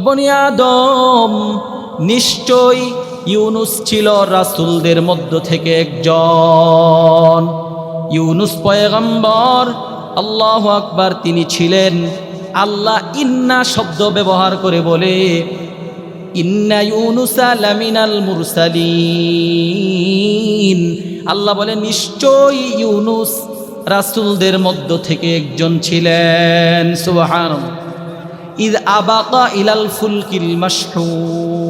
বনি আদম, নিশ্চয় ইউনুস ছিল রাসূলদের মধ্য থেকে একজন। ইউনুস পয়গম্বর, আল্লাহু আকবার, তিনি ছিলেন। আল্লাহ ইন্না শব্দ ব্যবহার করে বলে, ইন্না ইউনুসা লামিনাল মুরসালিন। আল্লাহ বলে নিশ্চয় ইউনুস রাসূলদের মধ্য থেকে একজন ছিলেন। সুবহানাল্লাহ। ইদ আবাকা ইলাল ফুলকিল মাশহুন।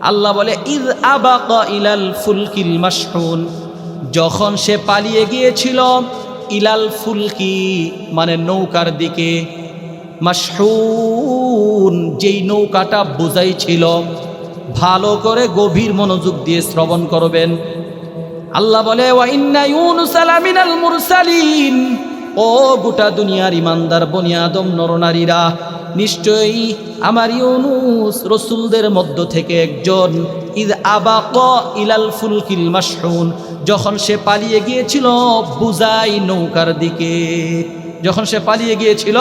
আল্লাহ বলে ইদ আবাকা ইলাল ফুলকিল মাশহুন, যখন সে পালিয়ে গিয়েছিল, ইলাল ফুলকি মানে নৌকার দিকে, মাশহুন যেই নৌকাটা বোঝাই ছিল। ভালো করে গভীর মনোযোগ দিয়ে শ্রবণ করবেন। আল্লাহ বলে ওয়া ইন্না ইউনুস লামিনাল মুরসালিন, ও গোটা দুনিয়ার ইমানদার বনি আদম নরনারীরা, নিশ্চয়ই আমার ইউনুস রসুলদের মধ্য থেকে একজন। ইদ আবাকা ইলাল ফুলকিল মাশহুন, যখন সে পালিয়ে গিয়েছিল বুজাই নৌকার দিকে। যখন সে পালিয়ে গিয়েছিল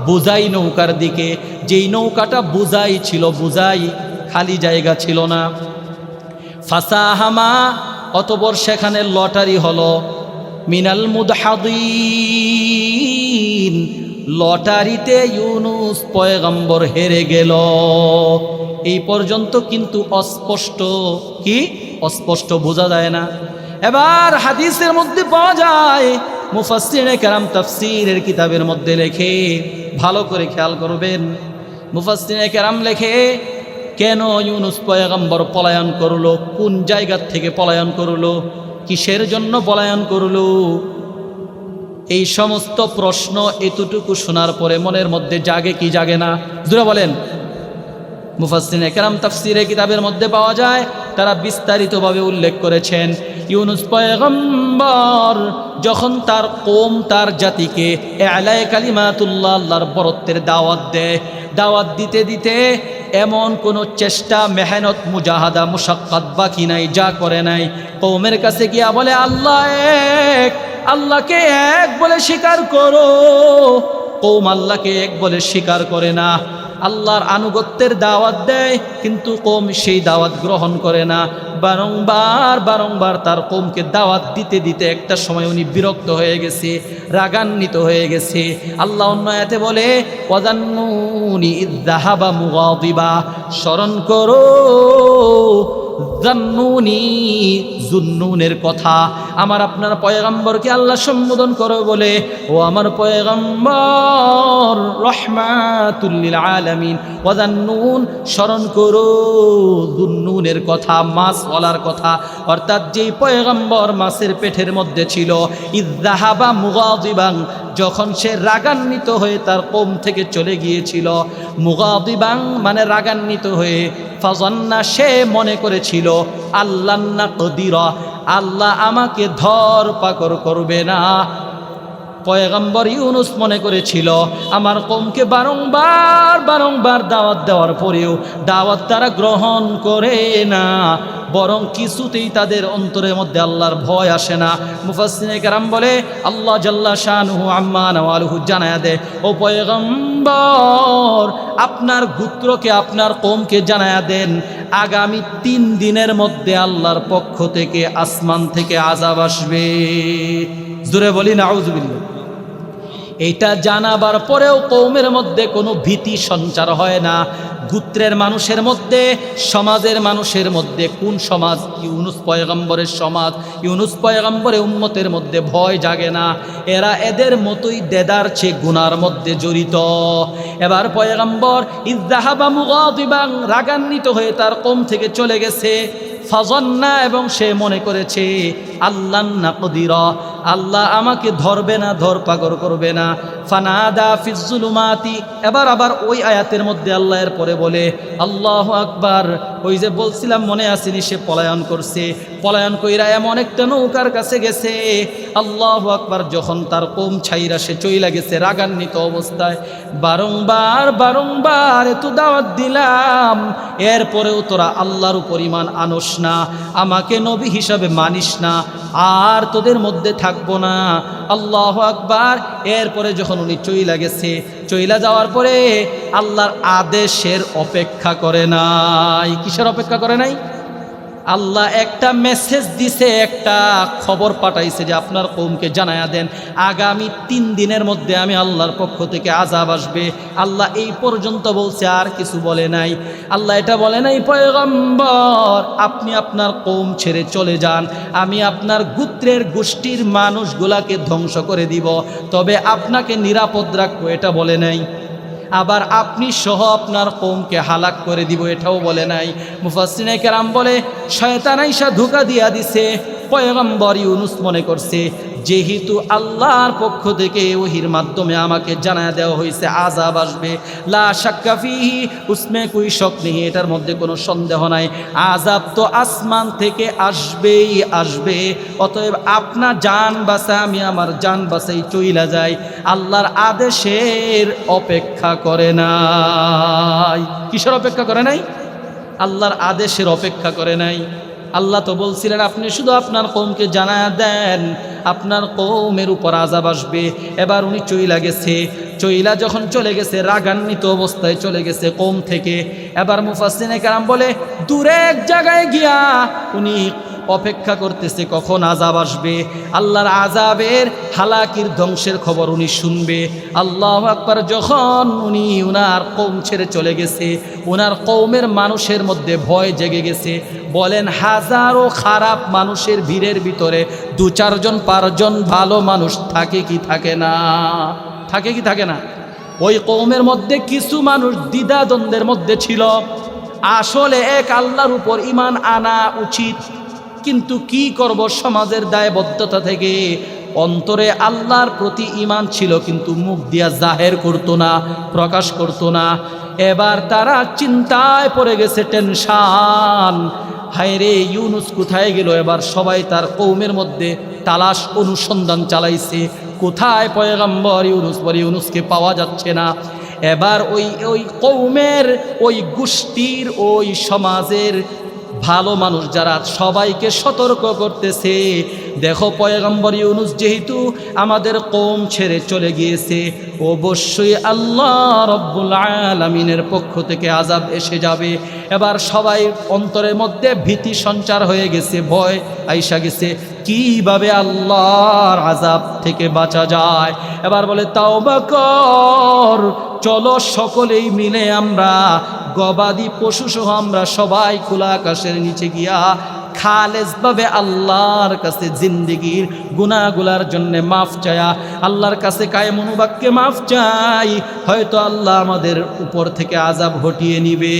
বুজাই নৌকার দিকে, যেই নৌকাটা বুজাই ছিল, বুজাই খালি জায়গা ছিল না। ফাসাহামা, অতঃপর সেখানে লটারি হলো। মিনাল মুদহাদিন, লটারিতে ইউনুস পয়গম্বর হেরে গেল। এই পর্যন্ত কিন্তু অস্পষ্ট, কি অস্পষ্ট, বোঝা যায় না। এবার হাদিসের মধ্যে পাওয়া যায়, মুফাসসিরিনে কেরাম তাফসীরের কিতাবের মধ্যে লেখে, ভালো করে খেয়াল করবেন। মুফাসসিরিনে কেরাম লেখে, কেন ইউনুস পয়গম্বর পলায়ন করলো, কোন জায়গা থেকে পলায়ন করলো, কিসের জন্য পলায়ন করলো। এই সমস্ত প্রশ্ন এতটুকু শোনার পরে মনের মধ্যে জাগে কি জাগে না? জোরে বলেন। মুফাসসিরিনে কেরাম তাফসীরের কিতাবের মধ্যে পাওয়া যায়, তারা বিস্তারিতভাবে উল্লেখ করেছেন, ইউনুস পয়গম্বর যখন তার কওম, তার জাতিকে ইলায়ে কালিমাতুল্লাহ, আল্লাহর বরত্বের দাওয়াত দেয়, দাওয়াত দিতে দিতে এমন কোনো চেষ্টা, মেহনত, মুজাহাদা, মুশাক্কাত বাকি নাই, যা করে নাই। কওমের কাছে গিয়া বলে আল্লাহ এক, আল্লাহকে এক বলে স্বীকার করো। কওম আল্লাহকে এক বলে স্বীকার করে না, আল্লাহর আনুগত্যের দাওয়াত দেয়, কিন্তু কওম সেই দাওয়াত গ্রহণ করে না। বারংবার বারংবার তার কওমকে দাওয়াত দিতে দিতে একটা সময় উনি বিরক্ত হয়ে গেছে, রাগান্বিত হয়ে গেছে। আল্লাহ অন্য আয়াতে বলে ওয়াজান্নুনি ইয যাহাবা মুগাদিবা, স্মরণ করো জান্নুনি, জুন্নুনের কথা। আমার আপনার পয়গম্বরকে আল্লাহ সম্বোধন করে বলে, ও আমার পয়গম্বর রহমাতুল লিল আলামিন, ওয়া জান্নুন, স্মরণ করো জুন্নুনের কথা, মাছওয়ালার কথা। অর্থাৎ যেই পয়গম্বর মাছের পেটের মধ্যে ছিল, ইয যাহাবা মুগাদিবান, যখন সে রাগান্বিত হয়ে তার কওম থেকে চলে গিয়েছিল। মুগাদিবান মানে রাগান্বিত হয়ে, ফাজান্না, সে মনে করেছিল, আল্লাহ না কদিরা, আল্লাহ আমাকে ধর পাকড় করবে না। পয়গম্বর ইউনুস মনে করেছিল, আমার কওমকে বারংবার বারংবার দাওয়াত দেওয়ার পরেও দাওয়াত তারা গ্রহণ করে না, বরং কিছুতেই তাদের অন্তরের মধ্যে আল্লাহর ভয় আসে না। মুফাসসিরিনে কেরাম বলে, আল্লাহ জাল্লা শানুহু আম্মা নাওয়ালুহু জানায়া দেয়, ও পয়গম্বর আপনার গোত্রকে, আপনার কওমকে জানায়া দেন, আগামী 3 দিনের মধ্যে আল্লাহর পক্ষ থেকে, আসমান থেকে আযাব আসবে। জোরে বলি নাউযুবিল্লাহ। এটা জানাবার পরেও কওমের মধ্যে কোনো ভীতি সঞ্চার হয় না। গোত্রের মানুষের মধ্যে, সমাজের মানুষের মধ্যে, কোন সমাজ? ইউনুস পয়গম্বরের সমাজ, ইউনুস পয়গম্বরের উম্মতের মধ্যে ভয় জাগে না। এরা এদের মতোই দেদারছে, গুনার মধ্যে জড়িত। এবার পয়গম্বর ইয যাহাবা মুগাদিবান, রাগান্বিত হয়ে তার কওম থেকে চলে গেছে। ফাজান্না, এবং সে মনে করেছে, আল্লাহ না কদিরা, আল্লাহ আমাকে ধরবে না, ধরপাকড় করবে না। ফানাদা ফিজ জুলুমাতি, এবার আবার ওই আয়াতের মধ্যে আল্লাহ এর পরে বলে, আল্লাহু আকবার, ওই যে বলছিলাম মনে আসেনি, সে পলায়ন করছে, পলায়ন কইরা এমন একটা নৌকার কাছে গেছে। আল্লাহু আকবার, যখন তার কওম ছাইরা সে চইলা গেছে রাগান্বিত অবস্থায়, বারংবার বারংবার এত দাওয়াত দিলাম, এরপরেও তোরা আল্লাহর উপর ঈমান আনস না, আমাকে নবী হিসাবে মানিস না, আর তোদের মধ্যে থাকবো না। আল্লাহু আকবার। এরপরে যখন উনি চইলা গেছে, চইলা যাওয়ার পরে আল্লাহর আদেশের অপেক্ষা করে নাই। কিসের অপেক্ষা করে নাই? আল্লাহ একটা মেসেজ দিছে, একটা খবর পাঠাইছে যে আপনার কওমকে জানায়া দেন আগামী 3 দিনের মধ্যে আমি আল্লাহর পক্ষ থেকে আযাব আসবে। আল্লাহ এই পর্যন্ত বলছে, আর কিছু বলে নাই। আল্লাহ এটা বলে নাই পয়গম্বর আপনি আপনার কওম ছেড়ে চলে যান, আমি আপনার গোত্রের গোষ্ঠীর মানুষগুলাকে ধ্বংস করে দিব, তবে আপনাকে নিরাপদ রাখবো, এটা বলে নাই। আবার আপনি সহ আপনার কওমকে হালাক করে দিব, এটাও বলে নাই। মুফাসসিরিনে কেরাম বলে শয়তান আইসা ধোঁকা দিয়া দিছে। পয়গম্বর ইউনুস মনে করছে যেহেতু আল্লাহর পক্ষ থেকে ওহির মাধ্যমে আমাকে জানায়া দেওয়া হয়েছে আযাব আসবে, লা শাক্কা ফিহি, উসমে কোই শক নেই, এটার মধ্যে কোনো সন্দেহ নাই, আযাব তো আসমান থেকে আসবেই আসবে। অতএব আপনার জান বাঁচা, আমি আমার জান বাঁচাই চইলা যাই, আল্লাহর আদেশের অপেক্ষা করে নাই। কিসের অপেক্ষা করে নাই? আল্লাহর আদেশের অপেক্ষা করে নাই। আল্লাহ তো বলছিলেন আপনি শুধু আপনার কওমকে জানায়া দেন আপনার কওমের উপর আযাব আসবে। এবার উনি চইলা গেছে, চইলা যখন চলে গেছে রাগান্বিত অবস্থায় চলে গেছে কওম থেকে। এবার মুফাসসিরিনে কেরাম বলে দূরে এক জায়গায় গিয়া উনি অপেক্ষা করতেছে কখন আযাব আসবে। আল্লাহর আযাবের হালাকির ধ্বংসের খবর উনি শুনবে। আল্লাহু আকবার। যখন উনি উনার কওম ছেড়ে চলে গেছে, উনার কওমের মানুষের মধ্যে ভয় জেগে গেছে। বলেন হাজারো খারাপ মানুষের ভিড়ের ভিতরে 2-4 জন 5 জন ভালো মানুষ থাকে কি থাকে না? থাকে কি থাকে না? ওই কওমের মধ্যে কিছু মানুষ দ্বিধাদ্বন্দ্বের মধ্যে ছিল, আসলে এক আল্লাহর উপর ঈমান আনা উচিত, কিন্তু কি করব, সমাজের দায়বদ্ধতা থেকে অন্তরে আল্লাহর প্রতি ঈমান ছিল কিন্তু মুখ দিয়া জাহের করতো না, প্রকাশ করতো না। এবার তারা চিন্তায় পড়ে গেছে, টেনশন, হায়রে ইউনুস কোথায় গেল। এবার সবাই তার কওমের মধ্যে তালাশ অনুসন্ধান চালাইছে, কোথায় পয়গম্বর ইউনুস, ইউনুসকে পাওয়া যাচ্ছে না। এবার ওই কওমের, ওই গোষ্ঠীর, ওই সমাজের ভালো মানুষ যারা সবাইকে সতর্ক করতেছে, দেখো পয়গম্বর ইউনুস যেহেতু আমাদের কওম ছেড়ে চলে গিয়েছে, অবশ্যই আল্লাহ রব্বুল আলামিনের পক্ষ থেকে আযাব এসে যাবে। এবার সবাই অন্তরের মধ্যে ভীতি সঞ্চার হয়ে গেছে, ভয় আইসা গেছে, কিভাবে আল্লাহর আযাব থেকে বাঁচা যায়। এবার বলে তাওবা কর, চলো সকলেই মিলে আমরা গবাদি পশু সহ আমরা সবাই খোলা আকাশের নিচে গিয়া খালেসভাবে আল্লাহর কাছে জিন্দেগির গুনাহগুলার জন্য মাফ চায়া, আল্লাহর কাছে কায়েমনুবাক্যে মাফ চাই, হয়তো আল্লাহ আমাদের উপর থেকে আযাব হটিয়ে নিবে।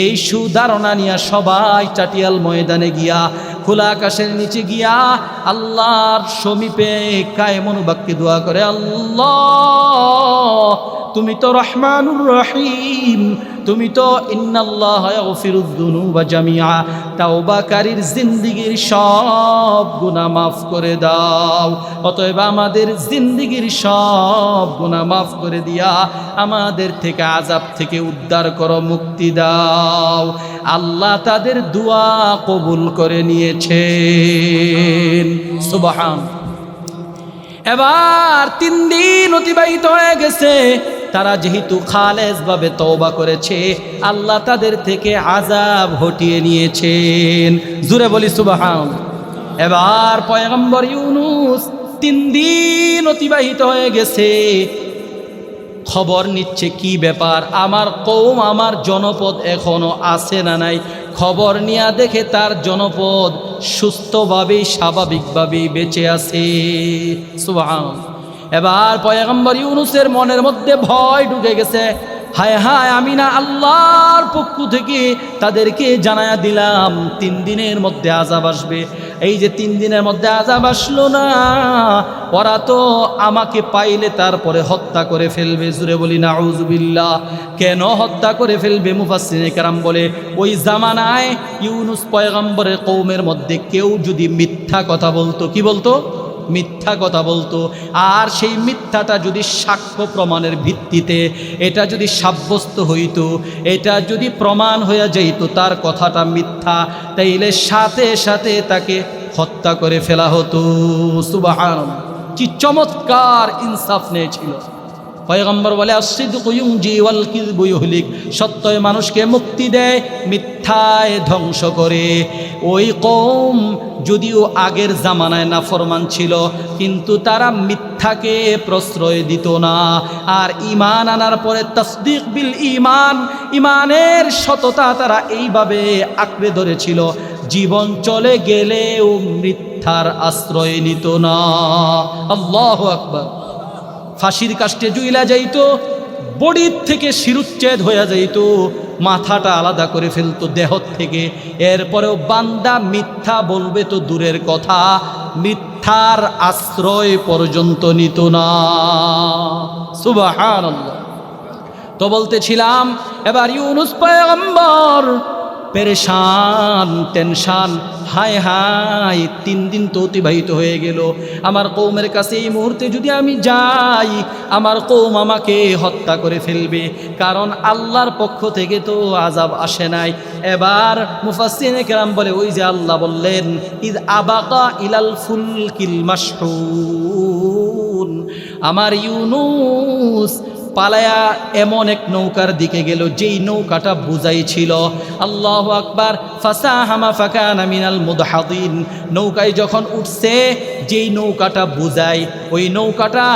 এই সুধারণা নিয়ে সবাই চাটিয়াল ময়দানে গিয়া খোলা আকাশের নিচে গিয়া আল্লাহর সমীপে কায়েমনুবাক্যে দোয়া করে, আল্লাহ তুমি তো রহমানুর রহিম, তুমি তো ইন্নাল্লাহা ইয়াগফিরুয যুনুবা জামিআ, তাওবাকারীর জিন্দেগির সব গুনাহ মাফ করে দাও। অতএব আমাদের জিন্দেগির সব গুনাহ মাফ করে দিয়া আমাদের থেকে আযাব থেকে উদ্ধার করো, মুক্তি দাও। আল্লাহ তাদের দোয়া কবুল করে নিয়েছেন। সুবহান। এবার 3 দিন অতিবাহিত হয়ে গেছে, তারা যেহেতু খালেসভাবে তওবা করেছে, আল্লাহ তাদের থেকে আযাব হটিয়ে নিয়েছেন। জোরে বলি সুবহান। এবার পয়গম্বর ইউনুস 3 দিন অতিবাহিত হয়ে গেছে, খবর নিচ্ছে কি ব্যাপার, আমার কওম, আমার জনপদ এখনো আছে না নাই। খবর নিয়ে দেখে তার জনপদ সুস্থভাবেই স্বাভাবিকভাবেই বেঁচে আছে। সুবহানাল্লাহ। এবার পয়গম্বর ইউনুসের মনের মধ্যে ভয় ঢুকে গেছে, হায় হায় আমি না আল্লাহর পক্ষ থেকে তাদেরকে জানায়া দিলাম 3 দিনের মধ্যে আযাব আসবে, এই যে 3 দিনের মধ্যে আযাব আসলো না, ওরা তো আমাকে পাইলে তারপরে হত্যা করে ফেলবে। জুড়ে বলি নাউযুবিল্লাহ। কেন হত্যা করে ফেলবে? মুফাসসিরিনে কেরাম বলে ওই জামানায় ইউনুস পয়গম্বরের কওমের মধ্যে কেউ যদি মিথ্যা কথা বলতো, কি বলতো? মিথ্যা কথা বলতো, আর সেই মিথ্যাটা যদি সাক্ষ্য প্রমাণের ভিত্তিতে এটা যদি সাব্যস্ত হইতো, এটা যদি প্রমাণ হয়ে যাইত তার কথাটা মিথ্যা, তাইলে সাথে সাথে তাকে হত্যা করে ফেলা হতো। সুবহানাল্লাহ, কি চমৎকার ইনসাফ নিয়েছিল। পয়গম্বর বলে আসিদকু ইউনজি ওয়াল কিযবু ইহলিক, সত্যই মানুষকে মুক্তি দেয়, মিথ্যায় ধ্বংস করে। ওই কওম যদিও আগের জামানায় নাফরমান ছিল, কিন্তু তারা মিথ্যাকে প্রশ্রয় দিত না। আর ঈমান আনার পরে তাসদীক বিল ঈমান, ঈমানের সততা তারা এইভাবে আঁকড়ে ধরেছিল, জীবন চলে গেলেও মিথ্যার আশ্রয় নিত না। আল্লাহু আকবার। ফাঁসির কাষ্টে জুইলা যাইতো, বডির থেকে শিরুচ্ছেদ হয়ে যাইত, মাথাটা আলাদা করে ফেলতো দেহ থেকে। এরপরেও বান্দা মিথ্যা বলবে তো দূরের কথা, মিথ্যার আশ্রয় পর্যন্ত নিত না। সুবহানাল্লাহ। তো বলতেছিলাম, এবার ইউনুস পয়গম্বর পেরেশান, টেনশান, হায় হায় 3 দিন তো অতিবাহিত হয়ে গেল। আমার কওমের কাছে এই মুহূর্তে যদি আমি যাই, আমার কওম আমাকে হত্যা করে ফেলবে, কারণ আল্লাহর পক্ষ থেকে তো আযাব আসে নাই। এবার মুফাসসিরিনে কেরাম বলে, ওই যে আল্লাহ বললেন, ইদ আবাকা ইলাল ফুলকিল মাশহুন, আমার ইউনুস পালায়া এমন এক নৌকার দিকে গেল যেই নৌকাটা বুঝাই ছিল। আল্লাহু আকবার। ফাসাহামা ফাকানা মিনাল মুদহাদিন, নৌকায় যখন উঠছে, যেই নৌকাটা বুঝাই, ওই নৌকাটা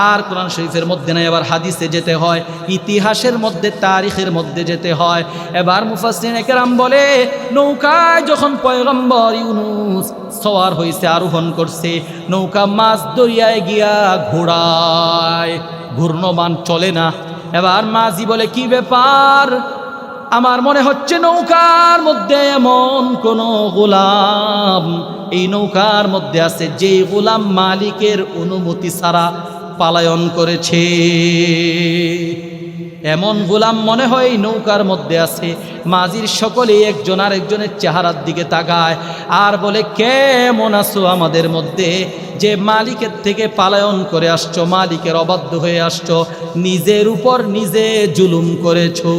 আর কোরআন শরীফের মধ্যে নাই, এবার হাদিসে যেতে হয়, ইতিহাসের মধ্যে, তারিখের মধ্যে যেতে হয়। এবার মুফাসসিরিনে কেরাম বলে, নৌকায় যখন পয়গম্বর ইউনুস সওয়ার হয়েছে, আরোহণ করছে, নৌকা মাছ দরিয়ায় গিয়া ঘোড়ায়, ঘূর্ণমান চলে না। এবার মাঝি বলে, কি ব্যাপার? আমার মনে হচ্ছে নৌকার মধ্যে এমন কোন গোলাম এই নৌকার মধ্যে আছে, যেই গোলাম মালিকের অনুমতি ছাড়া পালায়ন করেছে। এমন গোলাম মনে হয় নৌকার মধ্যে আছে। মাঝির সকলেই একজন আরেকজনের চেহারার দিকে তাকায় আর বলে, কেমন আছো আমাদের মধ্যে, যে মালিকের থেকে পালায়ন করে আসছো, মালিকের অবাধ্য হয়ে আসছো, নিজের উপর নিজে জুলুম করেছো।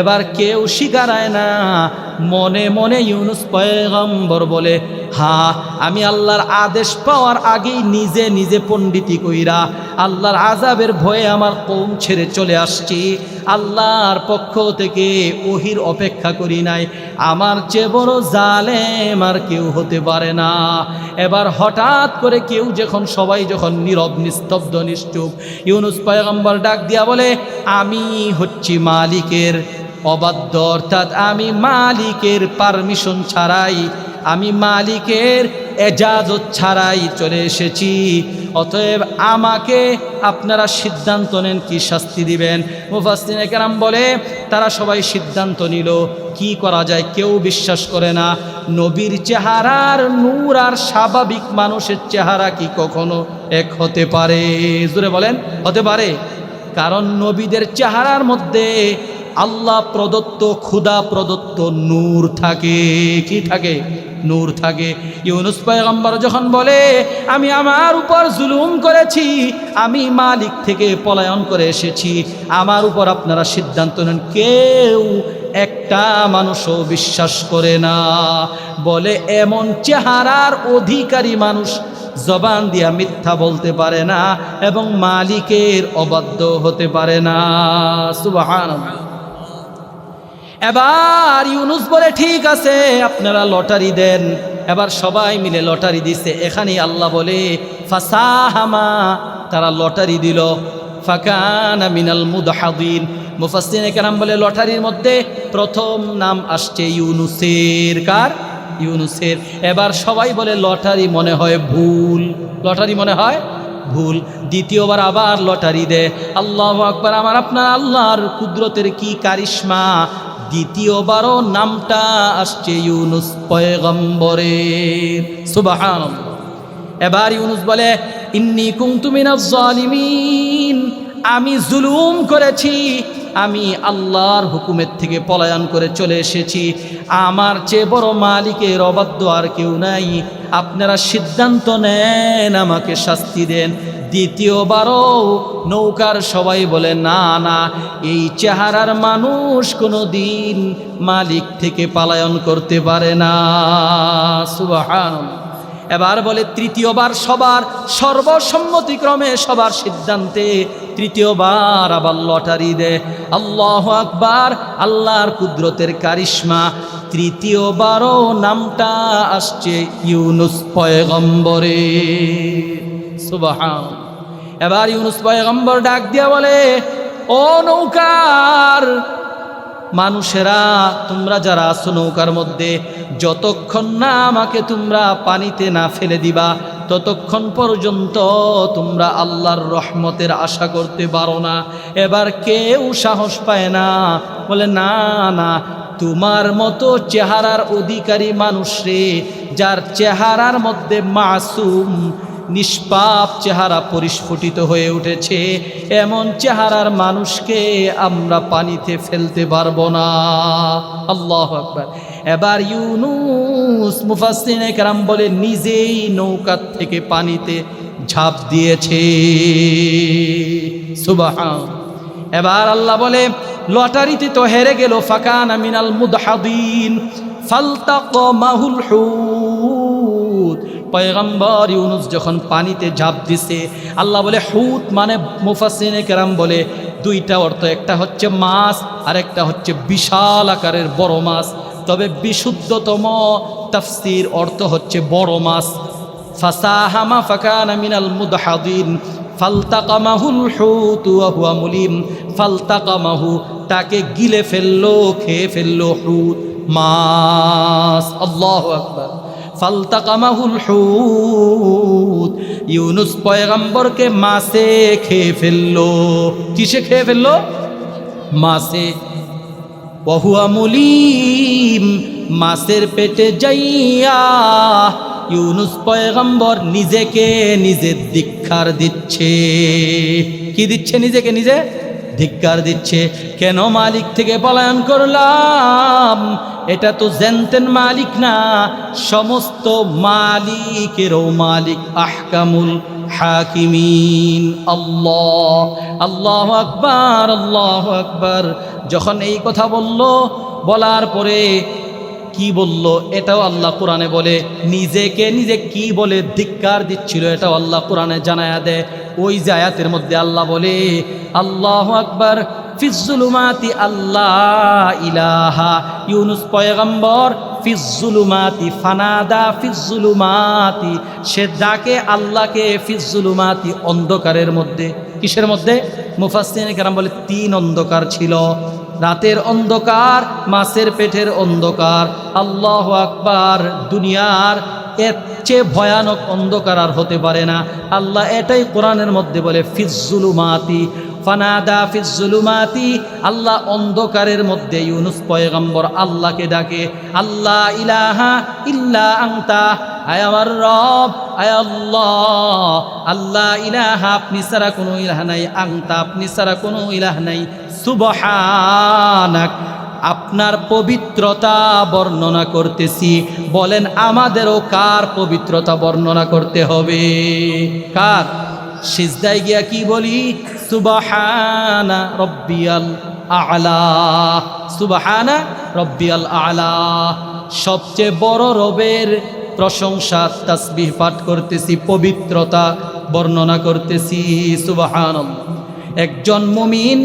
এবার কেউ স্বীকারায় না। মনে মনে ইউনুস পয়গম্বর বলে, হ্যাঁ, আমি আল্লাহর আদেশ পাওয়ার আগেই নিজে নিজে পণ্ডিতি কইরা আল্লাহর আযাবের ভয়ে আমার কওম ছেড়ে চলে আসছি। আল্লাহর পক্ষ থেকে ওহির অপেক্ষা করি নাই। আমার চেয়ে বড় জালেম আর কেউ হতে পারে না। এবার হঠাৎ করে কেউ যখন, সবাই যখন নীরব, নিস্তব্ধ, নিশ্চুপ, ইউনুস পয়গম্বর ডাক দিয়া বলে, আমি হচ্ছি মালিকের অবাধ্য, অর্থাৎ আমি মালিকের পারমিশন ছাড়াই, আমি মালিকের এজাজত ছাড়াই চলে এসেছি। অতএব আমাকে আপনারা সিদ্ধান্ত নেন কি শাস্তি দিবেন। মুফাসসিরিনে কেরাম বলে, তারা সবাই সিদ্ধান্ত নিল কি করা যায়। কেউ বিশ্বাস করে না নবীর চেহারার নূর আর স্বাভাবিক মানুষের চেহারা কি কখনো এক হতে পারে? জোরে বলেন, হতে পারে? কারণ নবীদের চেহারার মধ্যে আল্লাহ প্রদত্ত, খুদা প্রদত্ত নূর থাকে। কি থাকে? নূর থাকে। ইউনুস পয়গম্বর যখন বলে, আমি আমার উপর জুলুম করেছি, আমি মালিক থেকে পলায়ন করে এসেছি, আমার উপর আপনারা সিদ্ধান্ত নেন, কেউ একটা মানুষও বিশ্বাস করে না। বলে, এমন চেহারার অধিকারী মানুষ জবান দিয়া মিথ্যা বলতে পারে না এবং মালিকের অবাধ্য হতে পারে না। সুবহানাল্লাহ। এবার ইউনুস বলে, ঠিক আছে, আপনারা লটারি দেন। এবার সবাই মিলে লটারি দিছে। এখানেই আল্লাহ বলে, ফাসাহামা, তারা লটারি দিল, ফাকানা মিনাল মুদহাদিন। মুফাসসিরিনে কেরাম বলে, লটারির মধ্যে প্রথম নাম আসছে ইউনুসের। কার? ইউনুসের। এবার সবাই বলে, লটারি মনে হয় ভুল, লটারি মনে হয় ভুল। দ্বিতীয়বার আবার লটারি দেয়। আল্লাহু আকবার। আমার আপনার আল্লাহর কুদরতের কি কারিশমা, দ্বিতীয়বারও নামটা আসছে ইউনুস পয়গম্বরের। সুবহানাল্লাহ। এবার ইউনুস বলে, ইন্নী কুনতু মিনাজ জালিমিন, আমি জুলুম করেছি, আমি আল্লাহর হুকুমের থেকে পলায়ন করে চলে এসেছি, আমার চেয়ে বড় মালিকের অবাধ্য আর কেউ নাই, আপনারা সিদ্ধান্ত নেন, আমাকে শাস্তি দেন। দ্বিতীয়বারও নৌকার সবাই বলে না না, এই চেহারার মানুষ কোনো দিন মালিক থেকে পলায়ন করতে পারে না। সুবহানাল্লাহ। এবার বলে তৃতীয়বার সবার সর্বসম্মতিক্রমে সবার সিদ্ধান্তে তৃতীয়বার আবার লটারি দেয়। আল্লাহু আকবার, আল্লাহর কুদরতের কারিশমা। তৃতীয়বারও নামটা আসছে ইউনুস পয়গম্বরে। সুবহান। এবার ইউনুস পয়গম্বর ডাক দিয়া বলে, ও নৌকার মানুষেরা, তোমরা যারা আছো নৌকার মধ্যে, যতক্ষণ না আমাকে তোমরা পানিতে না ফেলে দিবা ততক্ষণ পর্যন্ত তোমরা আল্লাহর রহমতের আশা করতে পারো না। এবার কেউ সাহস পায় না, বলে না না, তোমার মতো চেহারার অধিকারী মানুষ রে, যার চেহারার মধ্যে মাসুম নিষ্পাপ চেহারা পরিস্ফুটিত হয়ে উঠেছে, এমন চেহারার মানুষকে আমরা পানিতে ফেলতে পারবো না। আল্লাহু আকবার। এবার ইউনুস মুফাসসিরিনে কেরাম বলে নিজেই নৌকা থেকে পানিতে ঝাঁপ দিয়েছে। সুবহান। এবার আল্লাহ বলে লটারিতে তো হেরে গেল, ফাকানা মিনাল মুদহাদিন ফালতাকামাহুল হুত। পয়গম্বর ইউনুস যখন পানিতে ঝাঁপ দিছে, আল্লাহ বলে হুত মানে মুফাসসিরিনে কেরাম বলে দুইটা অর্থ, একটা হচ্ছে মাছ আর একটা হচ্ছে বিশাল আকারের বড় মাছ। তবে বিশুদ্ধতম তাফসীর অর্থ হচ্ছে বড় মাছ। ফাসাহামা ফাকানা মিনাল মুদহাদিন ফালতাকামাহুল হুত ওয়া হুয়া মুলিম। ফালতাকামাহু, তাকে গিলে ফেললো, খেয়ে ফেললো হুত মাছ। আল্লাহু আকবার। ফালতাকামাহুল হুত, ইউনুস পয়গম্বরকে মাছে খেয়ে ফেললো। কিসে খেয়ে ফেললো? মাছে। ওয়া হুয়া মুলিম, মাছের পেটে যাইয়া ইউনুস পয়গম্বর নিজেকে নিজে ধিক্কার দিচ্ছে। কি দিচ্ছে? নিজেকে নিজে ধিক্কার দিচ্ছে। কেন মালিক থেকে পলায়ন করলাম? এটা তো জেনতেন মালিক না, সমস্ত মালিকেরও মালিক, আহকামুল হাকিমিন। আল্লাহ, আল্লাহু আকবার, আল্লাহু আকবার। যখন এই কথা বলার পরে কি বলল এটাও আল্লাহ কোরআনে বলে, নিজেকে নিজে কি বলে ধিক্কার দিচ্ছিল এটাও আল্লাহ কোরআনে জানায়া দেয়। ওই যে আয়াতের মধ্যে আল্লাহ বলে, আল্লাহু আকবার, ফিজ্জুলুমাতি আল্লাহ ইলাহা, ইউনুস পয়গম্বর ফিজ্জুলুমাতি, ফানাদা ফিজ্জুলুমাতি, সে ডাকে আল্লাহকে ফিজ্জুলুমাতি, অন্ধকারের মধ্যে। কিসের মধ্যে? মুফাসসিরিনে কেরাম বলে 3 অন্ধকার ছিল। রাতের অন্ধকার, মাছের পেটের অন্ধকার। আল্লাহু আকবার। দুনিয়ার এর চেয়ে ভয়ানক অন্ধকার আর হতে পারে না। আল্লাহ এটাই কোরআনের মধ্যে বলে, ফিজ্জুলুমাতি ফানাদা ফিজ্জুলুমাতি। আল্লাহ অন্ধকারের মধ্যে ইউনুস পয়গম্বর আল্লাহকে ডাকে, আল্লাহ ইলাহা ইল্লা আনতা, আয় আমার রব, আয় আল্লাহ, আল্লাহ ইলাহা, আপনি ছাড়া কোনো ইলাহ নাই, আনতা, আপনি ছাড়া কোনো ইলাহ নাই, সুবহানাক, আপনার পবিত্রতা বর্ণনা করতেছি। বলেন আমাদেরও কার পবিত্রতা বর্ণনা করতে হবে? কার? সিজদায় গিয়া কি বলি? সুবহানা রব্বিয়াল আ'লা, সুবহানা রব্বিয়াল আ'লা। সবচেয়ে বড় রবের প্রশংসা, তাসবিহ পাঠ করতেছি, পবিত্রতা বর্ণনা করতেছি। সুবহানাল্লাহ। একজন মুমিন,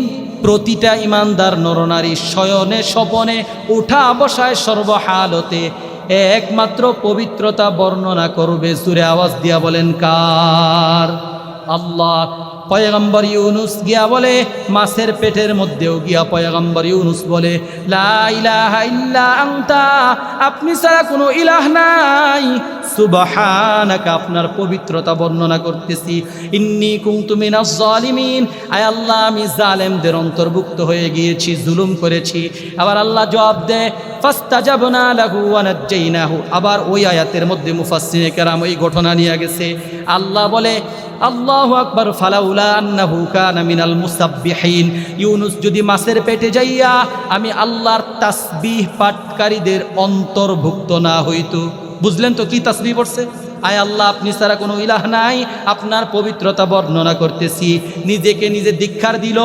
প্রতিটা ইমানদার নরনারী শয়নে স্বপনে উঠা বসায় সর্বহালতে একমাত্র পবিত্রতা বর্ণনা করবে। জোরে আওয়াজ দিয়া বলেন কার? আল্লাহ। পয়গম্বর ইউনুস গিয়া বলে, মাছের পেটের মধ্যেও গিয়া পয়গম্বর ইউনুস বলে, লা ইলাহা ইল্লা আনতা, আপনি ছাড়া কোনো ইলাহ নাই, সুবহানাকা, আপনার পবিত্রতা বর্ণনা করতেছি, ইন্নী কুনতু মিনাজ জালিমিন, আয় আল্লাহ আমি জালেমদের অন্তর্ভুক্ত হয়ে গিয়েছি, জুলুম করেছি। আবার আল্লাহ জবাব দেয়, ফাস্তাজাবনা লাহু ওয়া নাজ্জাইনাহু। আবার ওই আয়াতের মধ্যে মুফাসসিরিনে কেরাম ওই ঘটনা নিয়ে গেছে। আল্লাহ বলে, আল্লাহু আকবার, ফালাউলা আন্নাহু কানা মিনাল মুসাব্বিহিন, ইউনুস যদি মাছের পেটে যাইয়া আমি আল্লাহর তাসবিহ পাঠকারীদের অন্তর্ভুক্ত না হইতো। বুঝলেন তো কি তাসবিহ পড়ছে? আয় আল্লাহ, আপনি ছাড়া কোনো ইলাহ নাই, আপনার পবিত্রতা বর্ণনা করতেছি। নিজেকে নিজে ধিক্কার দিল,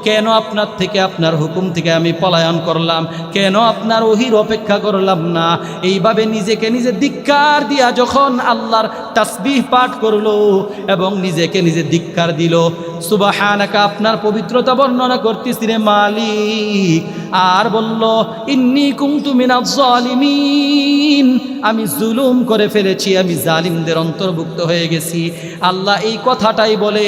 কেন আপনার থেকে, আপনার হুকুম থেকে আমি পলায়ন করলাম, কেন আপনার ওহির অপেক্ষা করলাম না। এইভাবে নিজেকে নিজে ধিক্কার দিয়া যখন আল্লাহর তাসবিহ পাঠ করলো এবং নিজেকে নিজে ধিক্কার দিল, সুবহানাকা, আপনার পবিত্রতা বর্ণনা করতেছি রে মালিক। আর বলল, ইন্নী কুনতু মিনাজ জালিমিন, আমি জুলুম করে ফেলেছি, আমি জালিমদের অন্তর্ভুক্ত হয়ে গেছি। আল্লাহ এই কথাটাই বলে,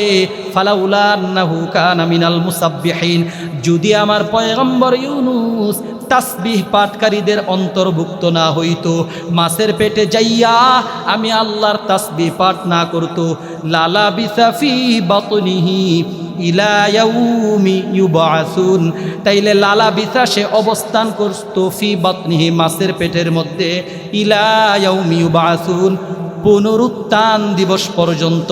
ফালাউলা আন্নাহু কানা মিনাল মুসাব্বিহিন, যদি আমার পয়গম্বর ইউনুস তাসবিহ পাঠকারীদের অন্তর্ভুক্ত না হইতো, মাছের পেটে যাইয়া আমি আল্লাহর তাসবিহ পাঠ না করতো, লালা বিসাফি বাতনিহি ইলা ইয়াউমি ইউবাসুন, তাইলে লালা বিসা, সে অবস্থান করত, ফি বাতনিহি, মাছের পেটের মধ্যে, ইলা ইয়াউমি ইউবাসুন, পুনরুত্থান দিবস পর্যন্ত।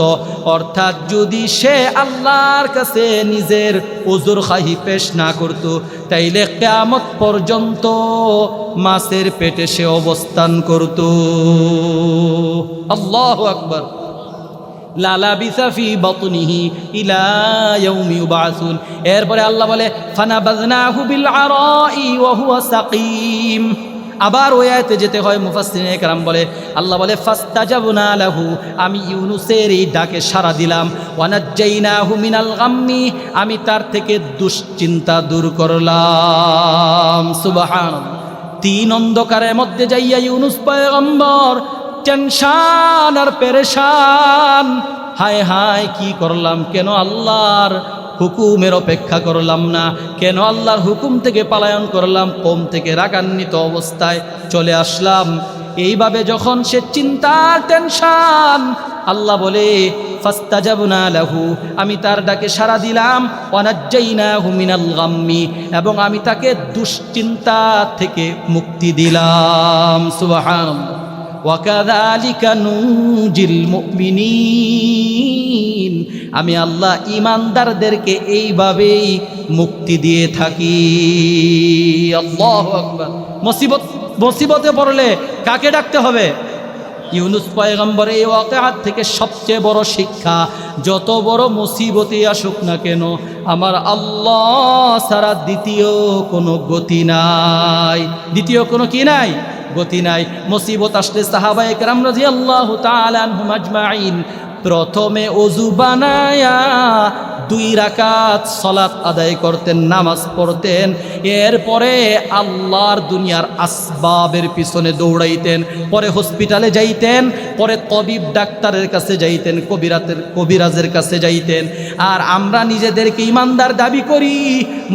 অর্থাৎ যদি সে আল্লাহর কাছে নিজের ওজর খাহি পেশ না করত, তাইলে কিয়ামত পর্যন্ত মাছের পেটে সে অবস্থান করত। আল্লাহু আকবার। লালাবিসা ফি বাতনিহি ইলা ইয়াউমি ইউবাসুন। এরপরে আল্লাহ বলে, ফানাবাযনাহু বিল আরাই ওয়া হুয়া সাকিম। আবার ওই আয়াতে যেতে হয়, মুফাসসিরিনে কেরাম বলে, আল্লাহ বলে, ফাস্তাজাবনা লাহু, আমি ইউনুসের এই ডাকে সাড়া দিলাম, ওয়া নাজ্জাইনাহু মিনাল গাম্মি, আমি তার থেকে দুশ্চিন্তা দূর করলাম। সুবহানাল্লাহ। তিন অন্ধকারের মধ্যে যাইয়া ইউনুস পয়গম্বর টেনশন আর পেরেশান, হায় হায় কি করলাম, কেন আল্লাহর হুকুমের অপেক্ষা করলাম না, কেন আল্লাহর হুকুম থেকে পালায়ন করলাম, কম থেকে রাগান্বিত অবস্থায় চলে আসলাম। এইভাবে যখন সে চিন্তার টেনশন, আল্লাহ বলে, ফাস্তাজাবনা লাহু, আমি তার ডাকে সাড়া দিলাম, ওয়া নাজ্জাইনাহু মিনাল গাম্মি, এবং আমি তাকে দুশ্চিন্তা থেকে মুক্তি দিলাম। সুবহানাল্লাহ। ওয়াকাযালিকা নুজিল মুমিনিন, আমি আল্লাহ ঈমানদারদেরকে এইভাবেই মুক্তি দিয়ে থাকি। আল্লাহু আকবার। মুসিবতে পড়লে কাকে ডাকতে হবে? ইউনুস পয়গম্বর এই ওয়াকিআত থেকে সবচেয়ে বড় শিক্ষা, যত বড় মুসিবতই আসুক না কেন, আমার আল্লাহ ছাড়া দ্বিতীয় কোনো গতি নাই, দ্বিতীয় কোনো কি নাই, গতি নাই। মুসিবত আসলে সাহাবায়ে কেরাম রাদিয়াল্লাহু তাআলা আনহুম আজমাইন প্রথমে ওযু বানায়া 2 রাকাত সালাত আদায় করতেন, নামাজ পড়তেন, এরপরে আল্লাহর দুনিয়ার আসবাবের পিছনে দৌড়াইতেন, পরে হসপিটালে যাইতেন, পরে তবিব ডাক্তারের কাছে যাইতেন, কবিরাজের কাছে যাইতেন। আর আমরা নিজেদেরকে ইমানদার দাবি করি,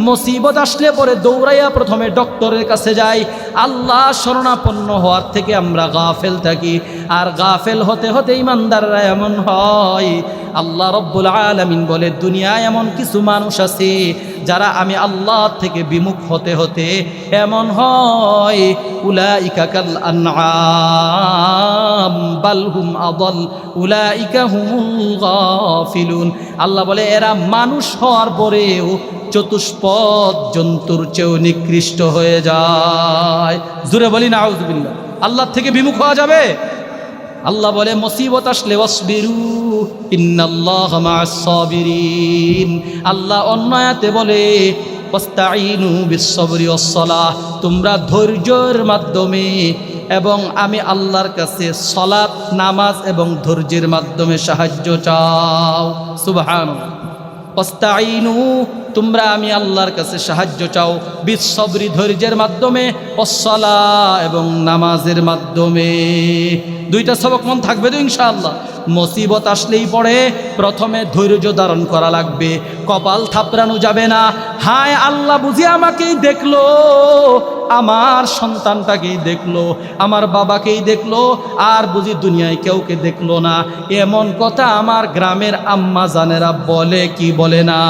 মুসিবত আসলে পরে দৌড়াইয়া প্রথমে ডক্টরের কাছে যাই। আল্লাহ শরণাপন্ন হওয়ার থেকে আমরা গাফেল থাকি, আর গাফেল হতে হতে ইমানদাররা এমন হয়। আল্লাহ রব্বুল আলামিন বলে, দুনিয়ায় এমন কিছু মানুষ আছে যারা আমি আল্লাহ থেকে বিমুখ হতে হতে এমন হয়, উলাইকা কাল আনআম বাল হুম আদাল উলাইকা হুমুল গাফিলুন। আল্লাহ বলে, এরা মানুষ হওয়ার পরেও চতুষ্পদ জন্তুর চেয়েও নিকৃষ্ট হয়ে যায়। জোরে বলি নাউযুবিল্লাহ। আল্লাহ থেকে বিমুখ হওয়া যাবে? আল্লাহ বলে, মুসিবত আসলে ওয়াসবিরু ইন্নাল্লাহা মা'আস সাবিরিন। আল্লাহ অন্য আয়াতে বলে, ওয়াস্তাঈনু বিস-সাবরি ওয়াস-সালাহ, তোমরা ধৈর্যের মাধ্যমে এবং আমি আল্লাহর কাছে সালাত, নামাজ এবং ধৈর্যের মাধ্যমে সাহায্য চাও। সুবহানাল্লাহ। ওয়াস্তাঈনু, তোমরা আমি আল্লাহর কাছে সাহায্য চাও, বিস-সাবরি, ধৈর্যের মাধ্যমে, ওয়াস-সালাহ, এবং নামাজের মাধ্যমে। 2টা সবক মন থাকবে তো ইনশাআল্লাহ। মুসিবত আসলেই পড়ে প্রথমে ধৈর্য ধারণ করা লাগবে, কপাল থাপড়ানো যাবে না। হায় আল্লাহ বুঝি আমাকেই দেখলো, আমার সন্তানটাকেই দেখলো, আমার বাবাকেই দেখলো, আর বুঝি দুনিয়ায় কেউকে দেখলো না, এমন কথা আমার গ্রামের আম্মা জানেরা বলে কি বলে না?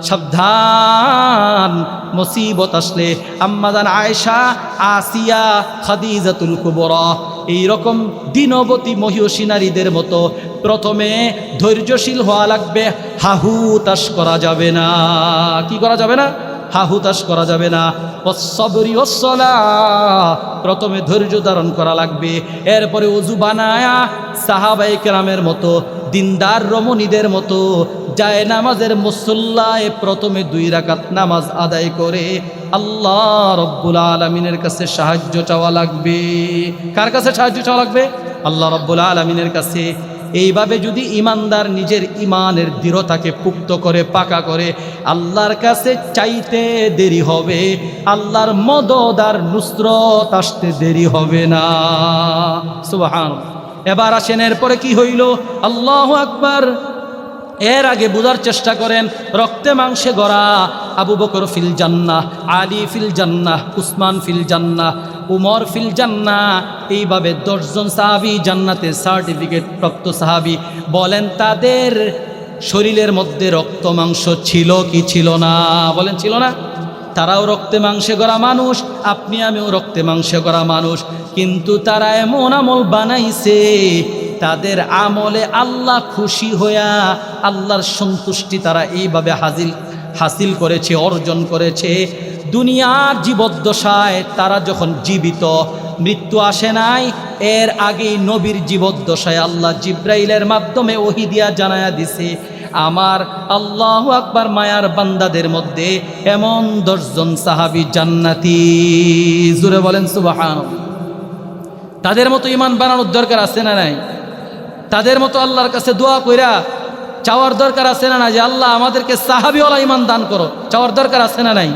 সাবধান, মুসিবত আসলে আম্মাজান আয়েশা, আসিয়া, খাদিজাতুল কুবরা, এইরকম দিনবতী মহিষী নারীদের মতো প্রথমে ধৈর্যশীল হওয়া লাগবে। হাহু তাস করা যাবে না। কি করা যাবে না? হাহুতাশ করা যাবে না। ওয়াসসাবরি ওয়াসসালাহ, প্রথমে ধৈর্য ধারণ করা লাগবে, এরপরে ওযু বানায়া সাহাবায়ে কেরামের মতো দিনদার রমণীদের মতো যায় নামাজের মুসল্লায় প্রথমে 2 রাকাত নামাজ আদায় করে আল্লাহ রব্বুল আলামিনের কাছে সাহায্য চাওয়া লাগবে। কার কাছে সাহায্য চাওয়া লাগবে? আল্লাহ রব্বুল আলামিনের কাছে। এইভাবে যদি ইমানদার নিজের ইমানের দৃঢ়তাকে পুক্ত করে পাকা করে আল্লাহর কাছে চাইতে দেরি হবে, আল্লাহর মদদ আর নুসরত আসতে দেরি হবে না। সুবহানাল্লাহ। এবার আসেন এরপরে কি হইল? আল্লাহু আকবার। এর আগে বোঝার চেষ্টা করেন, রক্তে মাংসে গড়া আবু বকর ফিল জান্নাহ, আলী ফিল জান্নাহ, উসমান ফিল জান্নাহ, উমর ফিল জান্নাহ, এইভাবে 10 জন সাহাবী জান্নাতে সার্টিফিকেট প্রাপ্ত সাহাবী। বলেন তাদের শরীরের মধ্যে রক্ত মাংস ছিল কি ছিল না? বলেন ছিল না? তারাও রক্তে মাংসে গড়া মানুষ, আপনি আমিও রক্তে মাংসে গড়া মানুষ, কিন্তু তারা এমন আমল বানাইছে তাদের আমলে আল্লাহ খুশি হইয়া আল্লাহর সন্তুষ্টি তারা এইভাবে হাসিল করেছে, অর্জন করেছে। দুনিয়ার জীবদ্দশায় তারা যখন জীবিত, মৃত্যু আসে নাই, এর আগেই নবীর জীবদ্দশায় আল্লাহ জিব্রাইলের মাধ্যমে ওহী দিয়া জানায়া দিছে আমার আল্লাহু আকবার মায়ার বান্দাদের মধ্যে এমন 10 জন সাহাবী জান্নাতি। জোরে বলেন সুবহানাল্লাহ। তাদের মতো ঈমান বানানোর দরকার আছে না নাই? তাদের মতো আল্লাহর কাছে দোয়া কইরা চাওয়ার দরকার আছে না নাই যে আল্লাহ আমাদেরকে সাহাবীওয়ালা ঈমান দান করো? চাওয়ার দরকার আছে না নাই?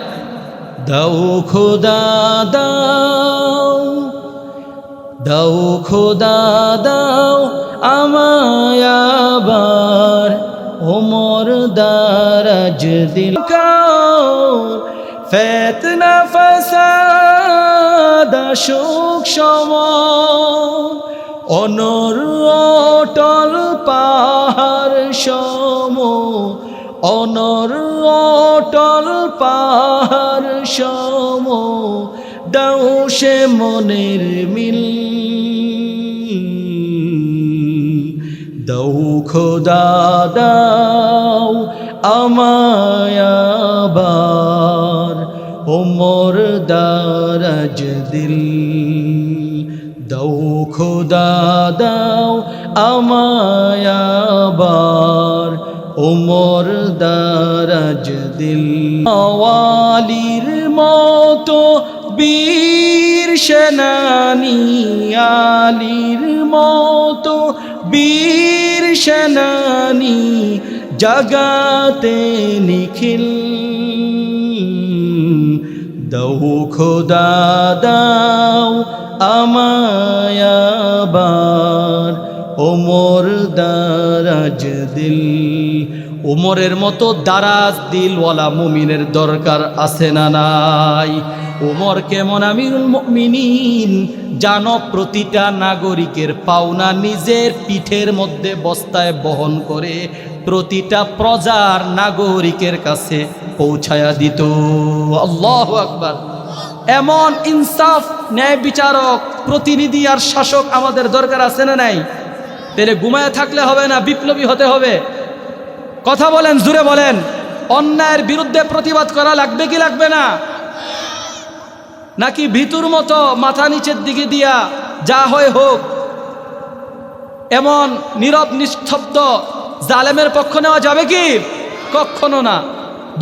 দাও খোদা দাও, দাও খোদা দাও আমায় আবার ওমর দারাজ দিল ফিতনা ফাসাদ সুখ সম অনর অটল পাহাড় সম, অনর অটল পাহাড় সম, দাও সে মনের মিল, দাও খোদা দাও আমায় আবার ওমর দারাজ দিল, দাও খোদা দাও আমায় আবার ওমর দারাজ দিল। আওয়ালির মতো বীর সেনানী, আলীর মতো বীর সেনানী জাগাতে নিখিল, দাও খোদা দাও আমায় আবার ওমর দারাজ দিল। ওমরের মতো দারাজ দিলওয়ালা মুমিনের দরকার আছে না নাই? ওমর কেমন আমিরুল মুমিনিন জানো? প্রতিটা নাগরিকের পাওনা নিজের পিঠের মধ্যে বস্তায় বহন করে প্রতিটা প্রজার নাগরিকের কাছে পৌঁছায়া দিত। আল্লাহু আকবার। এমন ইনসাফ, ন্যায় বিচারক, প্রতিনিধি আর শাসক আমাদের দরকার আছে না নাই? তাহলে ঘুমায় থাকলে হবে না, বিপ্লবী হতে হবে। কথা বলেন, জুড়ে বলেন। অন্যায়ের বিরুদ্ধে প্রতিবাদ করা লাগবে কি লাগবে না? নাকি ভিতুর মতো মাথা নিচের দিকে দিয়া যা হয় হোক এমন নীরব নিস্তব্ধ জালেমের পক্ষ নেওয়া যাবে কি? কখনো না।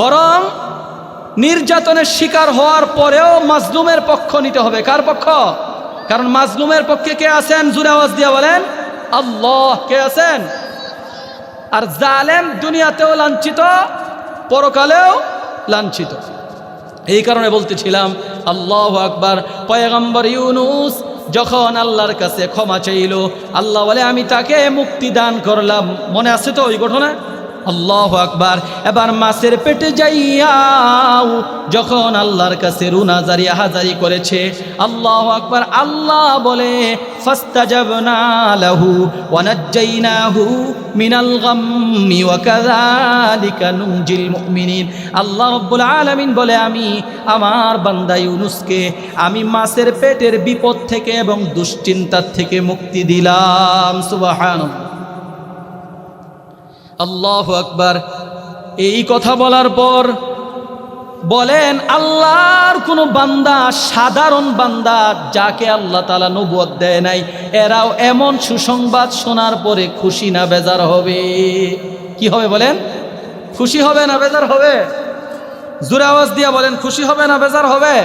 বরং নির্যাতনের শিকার হওয়ার পরেও মাজলুমের পক্ষ নিতে হবে। কার পক্ষ? কারণ মাজলুমের পক্ষে কে আছেন? জোরে আওয়াজ দিয়া বলেন, আল্লাহ। কে আছেন? আর জালেম দুনিয়াতেও লাঞ্ছিত, পরকালেও লাঞ্ছিত। এই কারণে বলতেছিলাম আল্লাহু আকবার। পয়গম্বর ইউনুস যখন আল্লাহর কাছে ক্ষমা চাইল, আল্লাহ বলে আমি তাকে মুক্তি দান করলাম। মনে আছে তো ওই ঘটনা? আল্লাহু আকবার। এবার মাছের পেটে যাইয়াও যখন আল্লাহর কাছে রুনাজারি হাজারি করেছে, আল্লাহু আকবার, আল্লাহ বলে ফাস্তাজাবনা লাহু ওয়া নাজ্জাইনাহু মিনাল গাম্মি ওয়া কাযালিকা নুনজিল মুমিনিন। আল্লাহ রাব্বুল আলামিন বলে আমি আমার বান্দা ইউনুসকে আমি মাছের পেটের বিপদ থেকে এবং দুশ্চিন্তার থেকে মুক্তি দিলাম। সুবহানাল্লাহ, আল্লাহু আকবার। এই কথা বলার পর বলেন আল্লাহর কোনো বান্দা, সাধারণ বান্দা যাকে আল্লাহ তাআলা নবুয়ত দেয় নাই, এরাও এমন সুসংবাদ শোনার পরে খুশি না বেজার হবে? কি হবে বলেন? খুশি হবে না বেজার হবে? জোরে আওয়াজ দিয়া বলেন, খুশি হবে না বেজার হবে?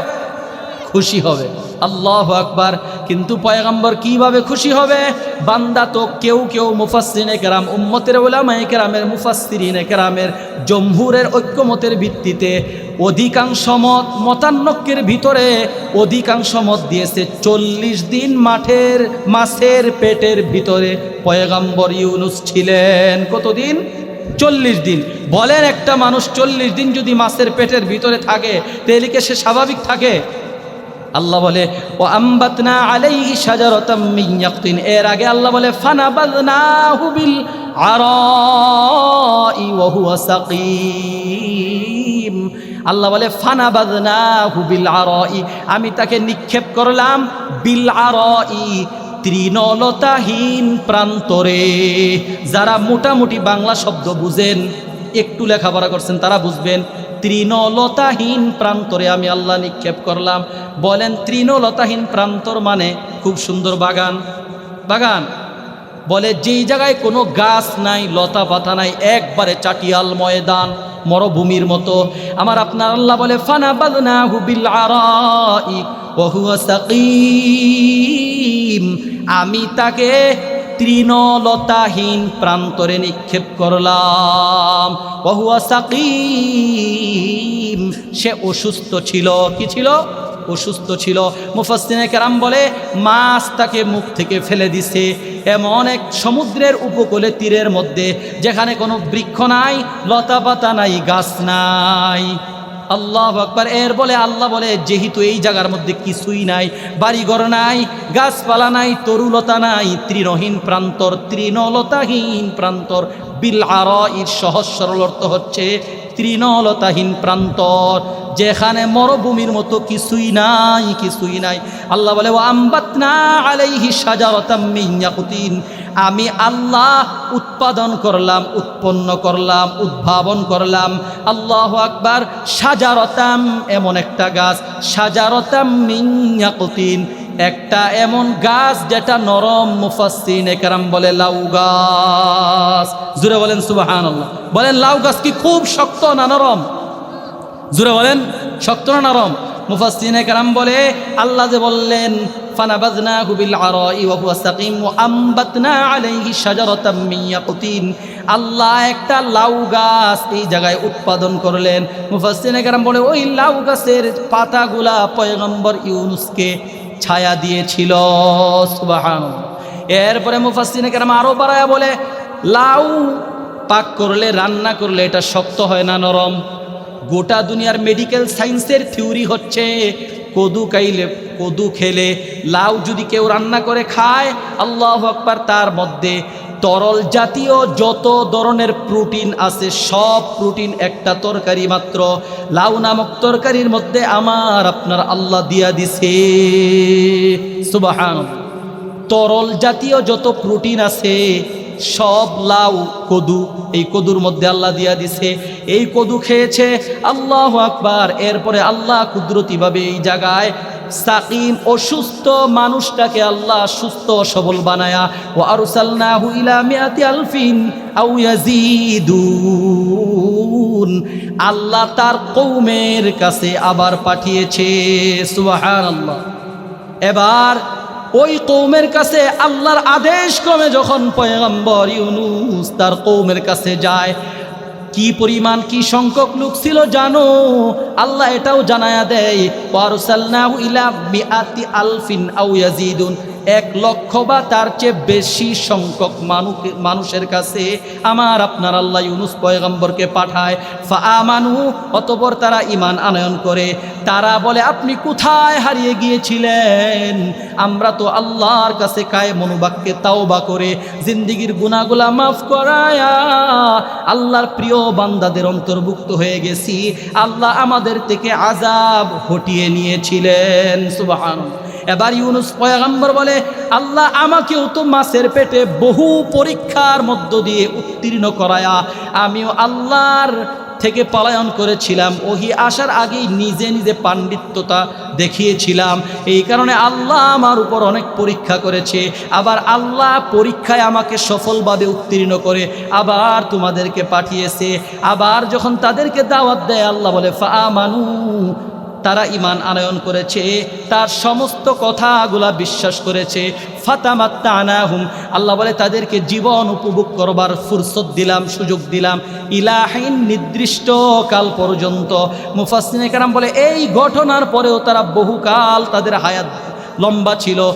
খুশি হবে। আল্লাহু আকবার। কিন্তু পয়গম্বর কিভাবে খুশি হবে? বান্দা তো কেউ কেউ মুফাসসিরিনে কেরাম, উম্মতের উলামায়ে কেরামের, মুফাসসিরিনে কেরামের জমহুরের ঐক্যমতের ভিত্তিতে অধিকাংশ মতান্নক্যের ভিতরে অধিকাংশ মত দিয়েছে 40 দিন মাছের পেটের ভিতরে পয়গম্বর ইউনুস ছিলেন। কতদিন? 40 দিন। বলেন একটা মানুষ 40 দিন যদি মাছের পেটের ভিতরে থাকে তাহলে কি সে স্বাভাবিক থাকে? আল্লাহ বলে ও আম্বাতনা আলাইহি শাজারাতাম মিন ইয়াকতিন, এর আগে আল্লাহ বলে ফানাবাযনাহু বিল আরাই ওয়া হুয়া সাকিম। আল্লাহ বলে ফানাবাযনাহু বিল আরাই, আমি তাকে নিক্ষেপ করলাম বিল আরাই, তৃণলতাহীন প্রান্তরে। যারা মোটামুটি বাংলা শব্দ বুঝেন, একটু লেখাপড়া করছেন, তারা বুঝবেন তৃণলতাহীন প্রান্তরে আমি আল্লাহ নিক্ষেপ করলাম। বলেন তৃণলতাহীন প্রান্তর মানে খুব সুন্দর বাগান। বাগান বলে যেই জায়গায় কোনো গাছ নাই, লতা পাতা নাই, একবারে চাটিয়াল ময়দান, মরুভূমির মতো। আমার আপনার আল্লাহ বলে ফানাবাযনাহু বিল আরাই ওয়া হুয়া সাকিম, আমি তাকে তৃণলতাহীন প্রান্তরে নিক্ষেপ করলাম। ওয়া হুয়া সাকিম, সে অসুস্থ ছিল। কি ছিল? অসুস্থ ছিল। মুফাসসিরিনে কেরাম বলে মাছ তাকে মুখ থেকে ফেলে দিছে এমন এক সমুদ্রের উপকূলে, তীরের মধ্যে, যেখানে কোনো বৃক্ষ নাই, লতা পাতা নাই, গাছ নাই। আল্লাহু আকবার। এর বলে আল্লাহ বলে যেহেতু এই জায়গার মধ্যে কিছুই নাই, বাড়িঘর নাই, গাছপালা নাই, তরুলতা নাই, তৃণহীন প্রান্তর, তৃণলতাহীন প্রান্তর। বিল আরাইর সহজ সরল অর্থ হচ্ছে তৃণলতাহীন প্রান্তর, যেখানে মরুভূমির মতো কিছুই নাই, কিছুই নাই। আল্লাহ বলে ওয়া আম্বাতনা আলাইহি শাজারাতাম মিন ইয়াকুতিন, আমি আল্লাহ উৎপাদন করলাম, উৎপন্ন করলাম, উদ্ভাবন করলাম। আল্লাহু আকবার। শাজারাতাম, এমন একটা গাছ, শাজারাতাম মিন ইয়াকুতিন, একটা এমন গাছ যেটা নরম। মুফাসসিরিনে কেরাম বলে লাউ গাছ। জোরে বলেন সুবহানাল্লাহ। বলেন লাউ গাছ কি খুব শক্ত না নরম? জোরে বলেন, শক্ত না নরম? মুফাসসিরিনে কেরাম বলে আল্লাহ যে বললেন ফানাবাযনাহু বিল আরাই ওয়া হুয়া সাকিম ওয়া আম্বাতনা আলাইহি শাজারাতাম মিন ইয়াকুতিন, আল্লাহ একটা লাউ গাছ এই জায়গায় উৎপাদন করলেন। মুফাসসিরিনে কেরাম বলে ওই লাউ গাছের পাতাগুলা পয়গম্বর ইউনুসকে ছায়া দিয়েছিল। সুবহানাল্লাহ। এরপরে মুফাসসিরিনে কেরাম আরো বাড়ায়া বলে লাউ পাক করলে, রান্না করলে এটা শক্ত হয় না নরম? গোটা দুনিয়ার মেডিকেল সায়েন্সের থিওরি হচ্ছে কদু খেলে, লাউ যদি কেউ রান্না করে খায়, আল্লাহু আকবার, তার মধ্যে তরল জাতীয় যত ধরনের প্রোটিন আছে সব প্রোটিন একটা তরকারি মাত্র, লাউ নামক তরকারির মধ্যে আমার আপনার আল্লাহ দিয়া দিছে। সুবহানাল্লাহ। তরল জাতীয় যত প্রোটিন আছে সব লাউ, কদু, এই কদুর মধ্যে আল্লাহ দিয়া দিছে। এই কদু খেয়েছে, আল্লাহু আকবার। এরপরে আল্লাহ কুদরতিভাবে এই জায়গায় সাকিম, অসুস্থ মানুষটাকে আল্লাহ সুস্থ সবল বানায়া ওয়া আরসালনাহু ইলা মিআতি আলফিন আও ইয়াজিদুন, আল্লাহ তার কওমের কাছে আবার পাঠিয়েছে। সুবহানাল্লাহ। এবার ওই কওমের কাছে আল্লাহর আদেশ ক্রমে যখন পয়গম্বর ইউনুস তার কওমের কাছে যায়, কি পরিমাণ, কি সংখ্যক লোক ছিল জানো? আল্লাহ এটাও জানায়া দেয় ওয়ারসালনাহু ইলা মিআতি আলফিন আও ইয়াজিদুন, 1,00,000 বা তার চেয়ে বেশি সংখ্যক মানুষের কাছে আমার আপনার আল্লাহ ইউনুস পয়গম্বরকে পাঠায়। ফাআমানু, অতঃপর তারা ঈমান আনয়ন করে। তারা বলে আপনি কোথায় হারিয়ে গিয়েছিলেন? আমরা তো আল্লাহর কাছে কায়েম অনুবাক্যে তাওবা করে জিন্দেগীর গুনাহগুলা মাফ করায়া আল্লাহর প্রিয় বান্দাদের অন্তর্ভুক্ত হয়ে গেছি, আল্লাহ আমাদের থেকে আযাব হটিয়ে নিয়েছিলেন। সুবহানাল্লাহ। এবার ইউনুস পয়গম্বর বলে আল্লাহ আমাকেও তো মাছের পেটে বহু পরীক্ষার মধ্য দিয়ে উত্তীর্ণ করায়া আমিও আল্লাহর থেকে পলায়ন করেছিলাম, ওহি আসার আগেই নিজে নিজে পাণ্ডিত্যতা দেখিয়েছিলাম। এই কারণে আল্লাহ আমার উপর অনেক পরীক্ষা করেছে। আবার আল্লাহ পরীক্ষায় আমাকে সফলভাবে উত্তীর্ণ করে আবার তোমাদেরকে পাঠিয়েছে। আবার যখন তাদেরকে দাওয়াত দেয় আল্লাহ বলে ফাআমানু, তারা ঈমান আনয়ন করেছে, তার সমস্ত কথাগুলা বিশ্বাস করেছে। ফাতামাত্তানাহুম, আল্লাহ বলে তাদেরকে জীবন উপভোগ করবার ফুরসত দিলাম, সুযোগ দিলাম, ইলাহিন, নির্দিষ্ট কাল পর্যন্ত। মুফাসসিরিনে কেরাম বলে এই ঘটনার পরেও তারা বহুকাল তাদের হায়াত লম্বা ছিল,